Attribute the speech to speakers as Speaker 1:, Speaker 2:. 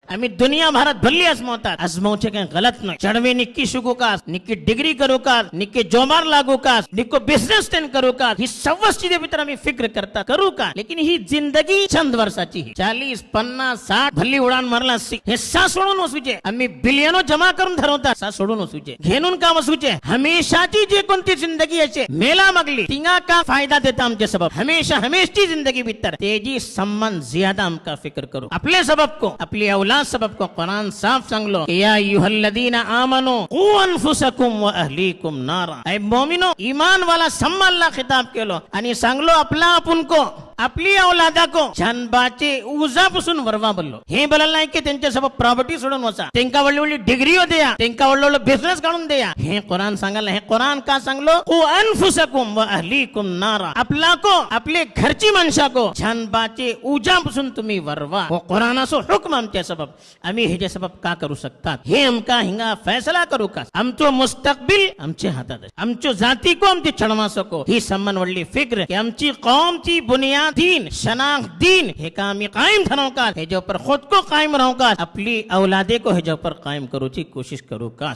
Speaker 1: आम्ही दुनिया भारत भल्ली आजमावतात, आजमावचे काही गलत नाही. चढवे निक्की शिकू का, निक्की डिग्री करू का, निक्की जोमार लागू का, निक्को बिझनेस टेन करू का, ही सव्वस चीजे भितर आम्ही फिक्र करता करू का. लेकिन ही जिंदगी चंद वर्षाची 40, 50, 60 भल्ली उडान मारला हे सा सोडून वसूचे. आम्ही बिलियनो जमा करून ठरवता सा सोडून वसूचे, घेऊन का वसूचे. हमेशाची जे कोणती जिंदगी असे मेला मगली तिंगा का फायदा देता आमचे सबब. हमेशा हमेशची जिंदगी भीतर तेजी सम्मान ज्यादा हमका फिक्र करो. आपले सबब को, अपनी औलाद सबब को कुरान साफ सांगलो, या अय्युहल्लदीना आमनू qu अनफुसकुम व अहलीकुम नारा. ऐ मोमिनो, ईमान वाला सम्मानला खिताब केलो आणि सांगलो आपला आपण को, आपली औलादा को जनबाचे उजापासून वरवा बोललो. हे बोलायला नाही की त्यांच्या सबब प्रॉपर्टी सोडून वसा, त्यांका वडली डिग्री द्या, त्यांका वडलो बिझनेस काढून द्या. हे कुरान सांगायला, हे कुरान का सांगलो, qu अनफुसकुम व अहलीकुम नारा. आपला को, आपले घरची माणसा को जनबाचे उजापासून तुम्ही वरवा. वो कुरानाचो हुक्म आमच्या सबब. आम्ही ह्याच्या सबब का करू शकतात, हे आमका हिंगा फैसला करू का. आमचो मुस्तकबिल आमच्या हातात, आमचो जाती को आमची छडमा सको. ही सम्मान वडली फिक्र की आमची कौमची बुनियाद दीन शनाख्त दीन हे का आम्ही कायम ठरवू का, हे जो पर खुद को कायम राहू का, आपली औलादे को हे जो पर कायम करूची कोशिश करू का.